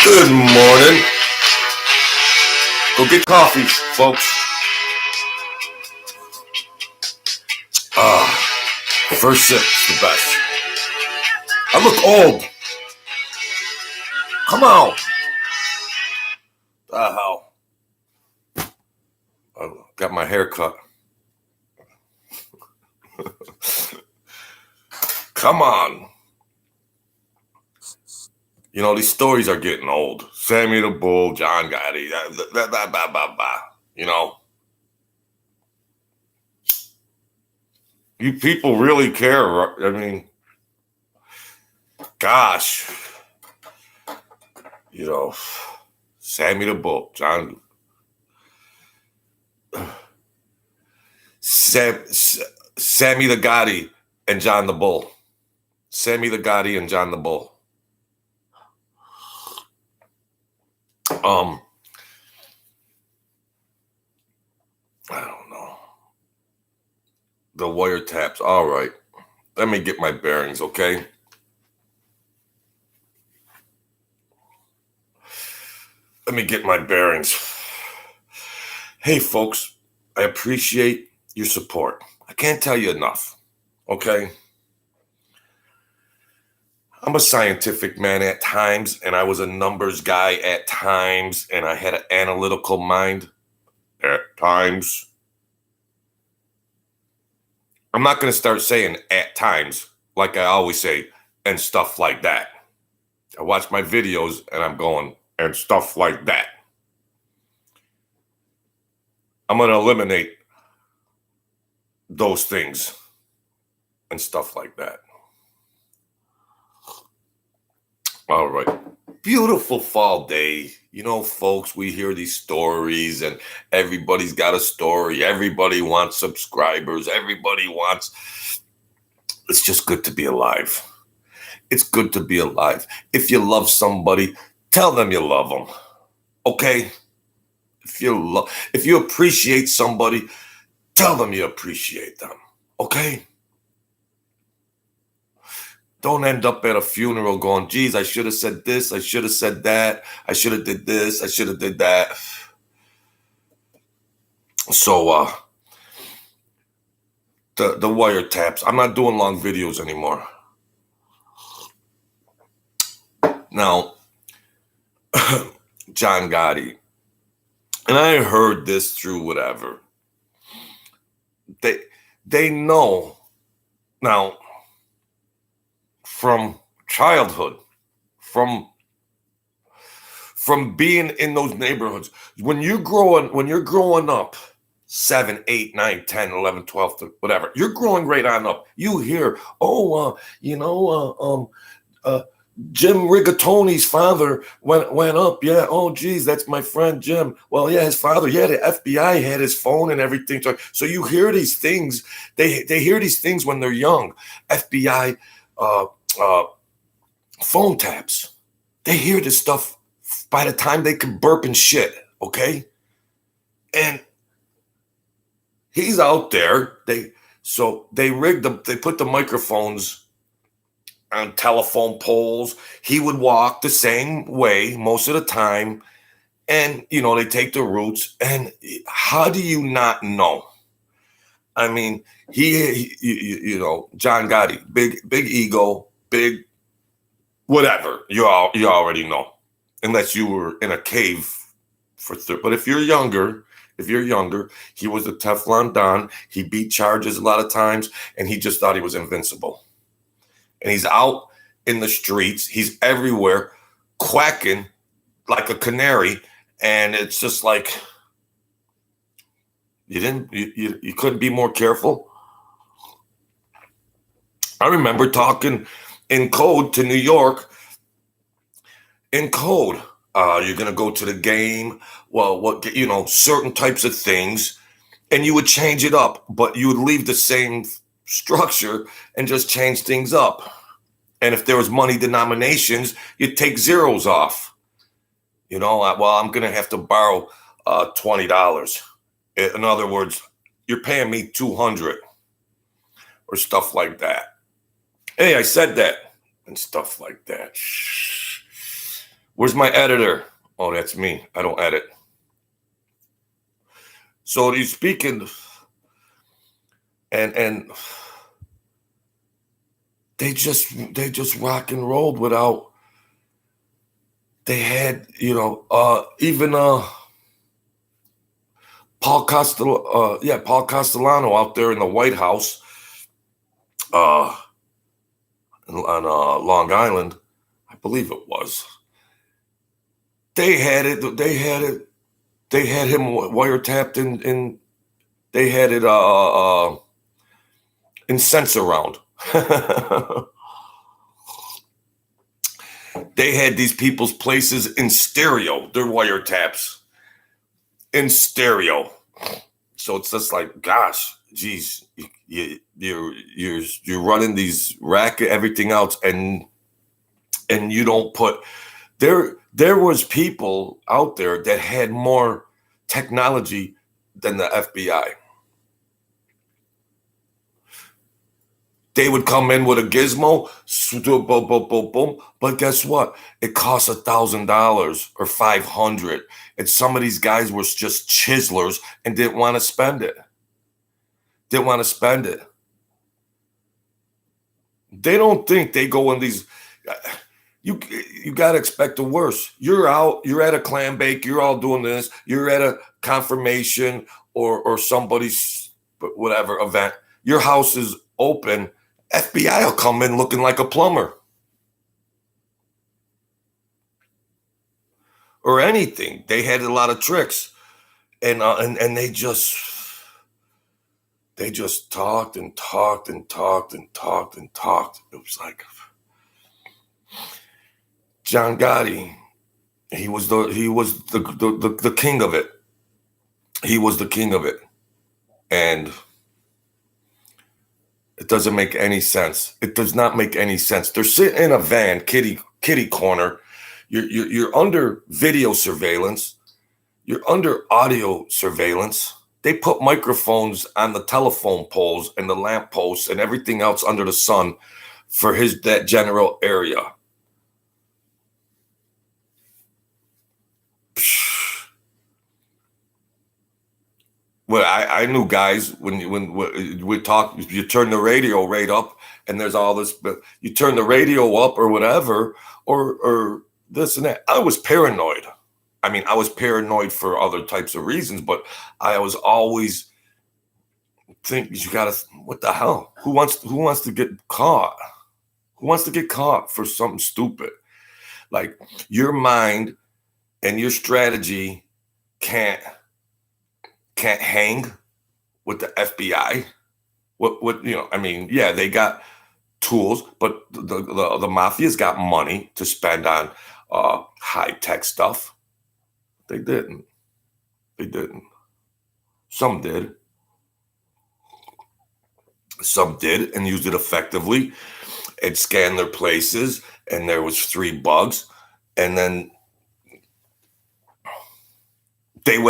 Good morning. Go get coffee, folks. First sip's the best. I look old. Come on. The hell. I got my hair cut. Come on. You know, these stories are getting old. Sammy the Bull, John Gotti, you know. You people really care. I mean, gosh. You know, Sammy the Bull, John. Sammy the Gotti and John the Bull. Sammy the Gotti and John the Bull. I don't know. The wiretaps. All right. Let me get my bearings, okay? Let me get my bearings. Hey, folks, I appreciate your support. I can't tell you enough, okay? I'm a scientific man at times, and I was a numbers guy at times, and I had an analytical mind at times. I'm not going to start saying at times like I always say and stuff like that. I watch my videos, and I'm going and stuff like that. I'm going to eliminate those things and stuff like that. All right. Beautiful fall day. You know, folks, we hear these stories and everybody's got a story. Everybody wants subscribers. Everybody wants... It's just good to be alive. It's good to be alive. If you love somebody, tell them you love them. Okay? If you appreciate somebody, tell them you appreciate them. Okay? Don't end up at a funeral going, geez, I should have said this, I should have said that, I should have did this, I should have did that. So, the wiretaps, I'm not doing long videos anymore. Now, John Gotti, and I heard this through whatever. They know now from childhood, from being in those neighborhoods, when you're growing up 7, 8, 9, 10, 11, 12, whatever, you're growing right on up. You hear, Jim Rigatoni's father went up. Yeah. Oh, geez, that's my friend Jim. Well, yeah, his father, yeah, the FBI had his phone and everything. So you hear these things. They hear these things when they're young. FBI phone taps. They hear this stuff by the time they can burp and shit. Okay. And he's out there. They rigged them. They put the microphones on telephone poles. He would walk the same way most of the time. And, they take the routes. And how do you not know? I mean, John Gotti, big ego, big whatever. You already know. Unless you were in a cave but if you're younger, he was the Teflon Don. He beat charges a lot of times, and he just thought he was invincible. And he's out in the streets. He's everywhere, quacking like a canary. And it's just like, you couldn't be more careful. I remember talking in code to New York. In code, you're going to go to the game. Well, certain types of things. And you would change it up, but you would leave the same structure and just change things up. And if there was money denominations, you'd take zeros off. I'm going to have to borrow $20. In other words, you're paying me $200 or stuff like that. Hey, I said that and stuff like that. Where's my editor? Oh, that's me. I don't edit. So he's speaking, and they just rock and rolled without. They had, even Paul Castellano out there in the White House, on Long Island, I believe it was. They had him wiretapped in they had it in sense around. They had these people's places in stereo, their wiretaps in stereo. So it's just like, gosh, geez, you're running these racket, everything else, and you don't put there was people out there that had more technology than the FBI. They would come in with a gizmo, boom, boom, boom, boom. But guess what? It costs $1,000 or $500, and some of these guys were just chiselers and didn't want to spend it. They don't think they go in these. You got to expect the worst. You're out. You're at a clam bake. You're all doing this. You're at a confirmation or somebody's whatever event. Your house is open. FBI will come in looking like a plumber or anything. They had a lot of tricks, and they just talked and talked and talked and talked and talked. It was like John Gotti. He was the king of it. He was the king of it, and it doesn't make any sense. It does not make any sense. They're sitting in a van, kitty corner. You're under video surveillance. You're under audio surveillance. They put microphones on the telephone poles and the lamp posts and everything else under the sun for that general area. Well, I knew guys when we talk, you turn the radio right up and there's all this, but you turn the radio up or whatever, or this and that. I was paranoid. I mean, I was paranoid for other types of reasons, but I was always think you gotta, what the hell? Who wants to get caught? Who wants to get caught for something stupid? Like your mind and your strategy can't hang with the FBI. What I mean, yeah, they got tools, but the mafia's got money to spend on high-tech stuff. They didn't. Some did and used it effectively and scanned their places, and there was 3 bugs, and then they'd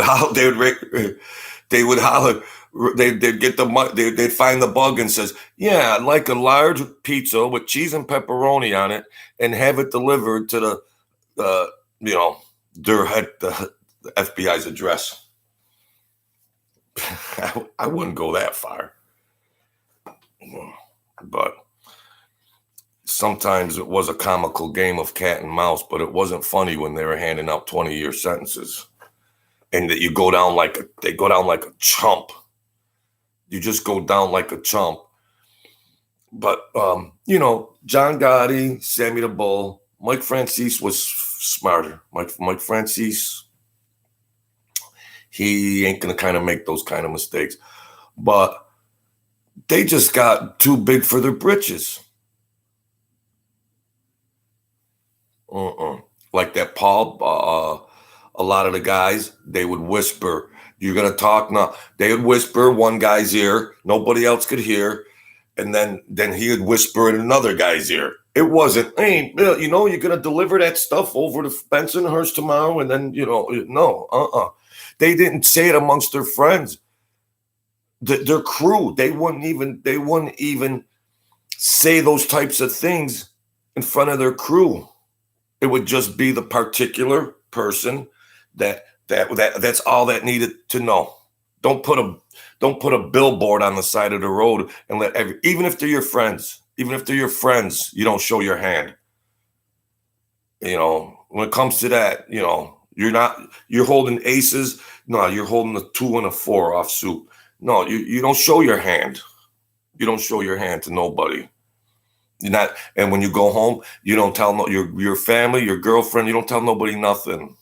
get they'd find the bug and says, yeah, I'd like a large pizza with cheese and pepperoni on it and have it delivered to the FBI's address. I wouldn't go that far, but sometimes it was a comical game of cat and mouse, but it wasn't funny when they were handing out 20-year sentences. And that they go down like a chump. You just go down like a chump. But John Gotti, Sammy the Bull, Mike Francis was smarter. Mike Francis, he ain't gonna kind of make those kind of mistakes. But they just got too big for their britches. Like that Paul. A lot of the guys, they would whisper, you're going to talk now. They would whisper one guy's ear, nobody else could hear. And then he would whisper in another guy's ear. It wasn't, hey, Bill, you're going to deliver that stuff over to Bensonhurst tomorrow. And then, no. They didn't say it amongst their friends. Their crew, they wouldn't even say those types of things in front of their crew. It would just be the particular person that's all that needed to know. Don't put a billboard on the side of the road and let even if they're your friends, you don't show your hand. When it comes to that, you're holding aces. No, you're holding a 2 and a 4 off suit. No, you don't show your hand. You don't show your hand to nobody. You're not, and when you go home, you don't tell your family, your girlfriend, you don't tell nobody nothing.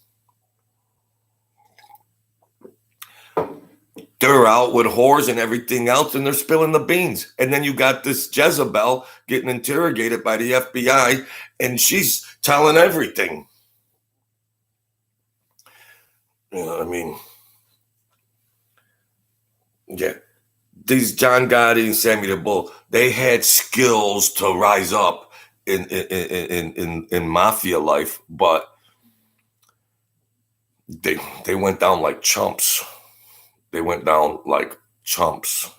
They're out with whores and everything else, and they're spilling the beans. And then you got this Jezebel getting interrogated by the FBI, and she's telling everything. You know what I mean? Yeah. These John Gotti and Sammy the Bull, they had skills to rise up in mafia life, but they went down like chumps. They went down like chumps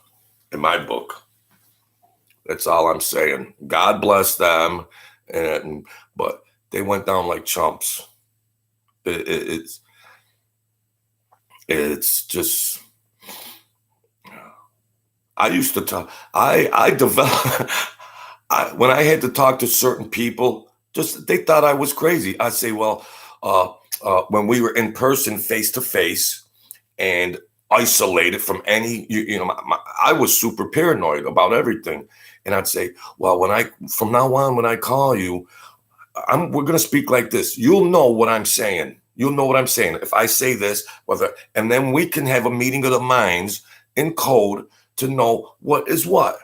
in my book. That's all I'm saying. God bless them, but they went down like chumps. It's just. I used to talk. I developed. When I had to talk to certain people, they thought I was crazy. I'd say, well, when we were in person, face to face, and isolated from any, I was super paranoid about everything. And I'd say, well, from now on, when I call you, we're going to speak like this. You'll know what I'm saying. You'll know what I'm saying. If I say this, and then we can have a meeting of the minds in code to know what is what.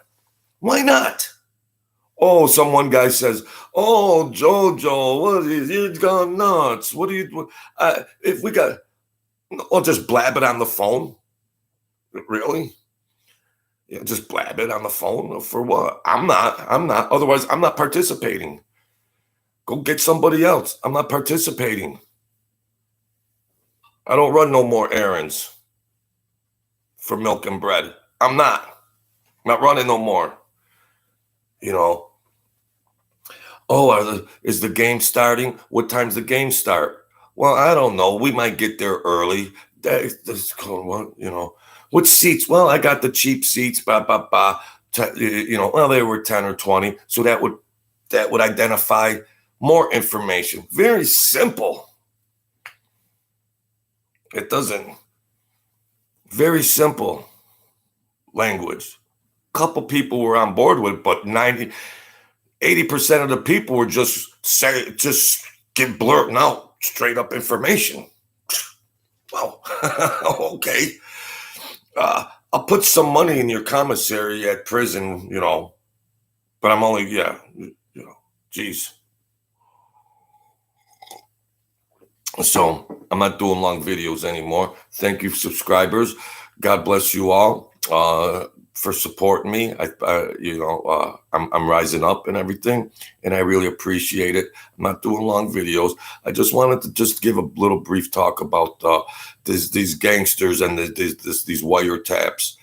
Why not? Oh, one guy says, oh, Jojo, what is you've gone nuts. What do you, if we got, I'll just blab it on the phone. Really? Yeah, just blab it on the phone for what? I'm not. Otherwise, I'm not participating. Go get somebody else. I'm not participating. I don't run no more errands for milk and bread. I'm not running no more. Oh, is the game starting? What time's the game start? Well, I don't know. We might get there early. That's cool. What seats? Well, I got the cheap seats. Well, they were 10 or 20. So that would identify more information. Very simple. It doesn't. Very simple language. Couple people were on board with it, but 80% of the people were just blurting out straight up information. Well, okay. I'll put some money in your commissary at prison, but I'm only, geez. So I'm not doing long videos anymore. Thank you, subscribers. God bless you all for supporting me. I'm rising up and everything, and I really appreciate it. I'm not doing long videos. I just wanted to give a little brief talk about these gangsters and these wiretaps,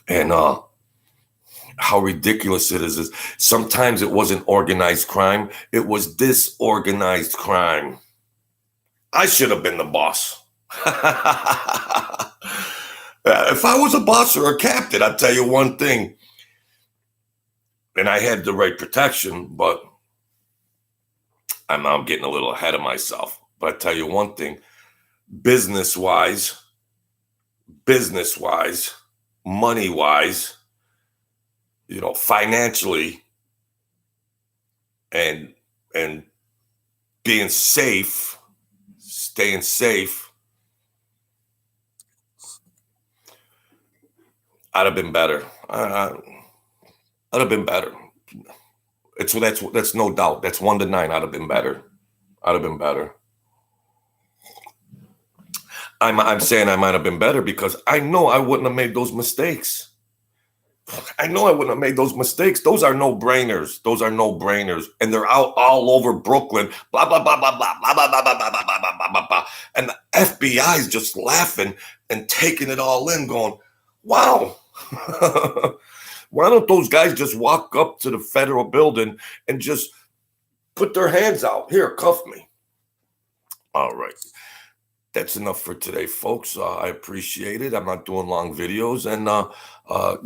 and how ridiculous it is. Sometimes it wasn't organized crime; it was disorganized crime. I should have been the boss. If I was a boss or a captain, I'd tell you one thing, and I had the right protection, but I'm getting a little ahead of myself. But I tell you one thing, business-wise, money-wise, financially, and being safe, staying safe, I'd have been better. I'd have been better. That's no doubt. That's 1 to 9. I'd have been better. I'm saying I might have been better because I know I wouldn't have made those mistakes. Those are no-brainers. And they're out all over Brooklyn. Blah, blah, blah, blah, blah, blah, blah, blah, blah, blah, blah, blah, blah, blah. And the FBI is just laughing and taking it all in, going, wow. Why don't those guys just walk up to the federal building and just put their hands out. Here, cuff me. All right. That's enough for today, folks. I appreciate it. I'm not doing long videos. And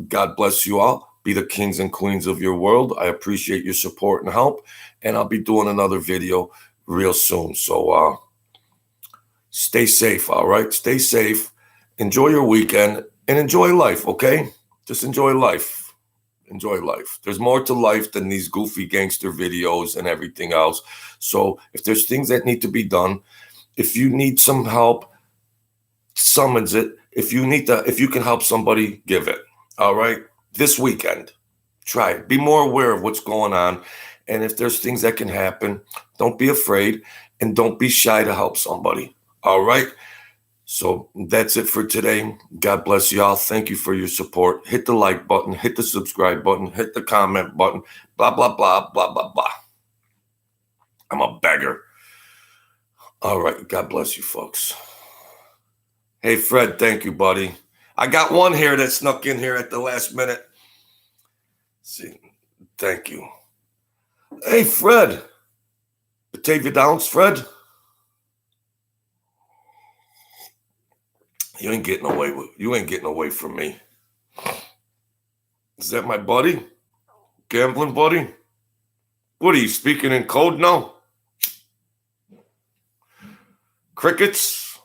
God bless you all. Be the kings and queens of your world. I appreciate your support and help. And I'll be doing another video real soon. So stay safe, all right? Stay safe. Enjoy your weekend and enjoy life, okay? Just enjoy life. Enjoy life. There's more to life than these goofy gangster videos and everything else. So if there's things that need to be done, if you need some help, summons it. If you can help somebody, give it. All right. This weekend, try it. Be more aware of what's going on. And if there's things that can happen, don't be afraid and don't be shy to help somebody. All right. So that's it for today. God bless you all. Thank you for your support. Hit the like button, hit the subscribe button, hit the comment button, blah, blah, blah, blah, blah, blah. I'm a beggar. All right. God bless you, folks. Hey, Fred, thank you, buddy. I got one here that snuck in here at the last minute. See, thank you. Hey, Fred. Batavia Downs, Fred. You ain't getting away from me. Is that my buddy? Gambling buddy? What are you speaking in code now? Crickets?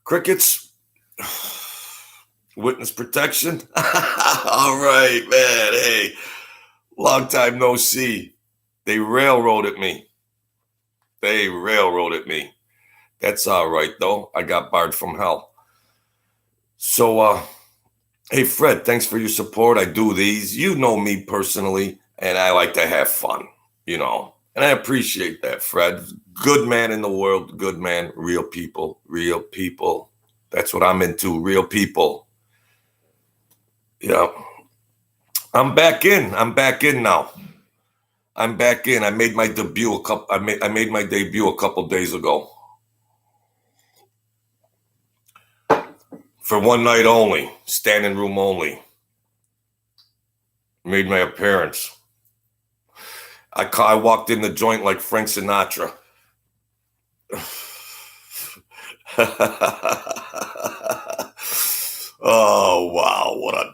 Crickets? Witness protection? All right, man. Hey, long time no see. They railroaded me. That's all right, though. I got barred from hell. So, hey, Fred, thanks for your support. I do these. You know me personally, and I like to have fun, and I appreciate that, Fred. Good man in the world, good man, real people. That's what I'm into, real people. Yeah. I'm back in now. I'm back in. I made my debut I made my debut a couple days ago. For one night only, standing room only. Made my appearance. I walked in the joint like Frank Sinatra. Oh, wow.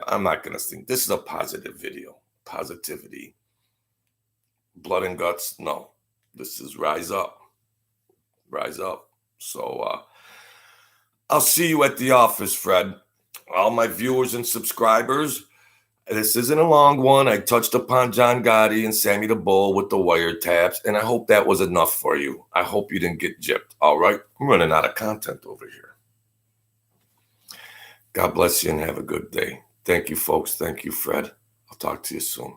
I'm not going to sing. This is a positive video. Positivity. Blood and guts. No, this is rise up. So I'll see you at the office, Fred. All my viewers and subscribers. This isn't a long one. I touched upon John Gotti and Sammy the Bull with the wiretaps, and I hope that was enough for you. I hope you didn't get gypped. All right? I'm running out of content over here. God bless you and have a good day. Thank you, folks. Thank you, Fred. I'll talk to you soon.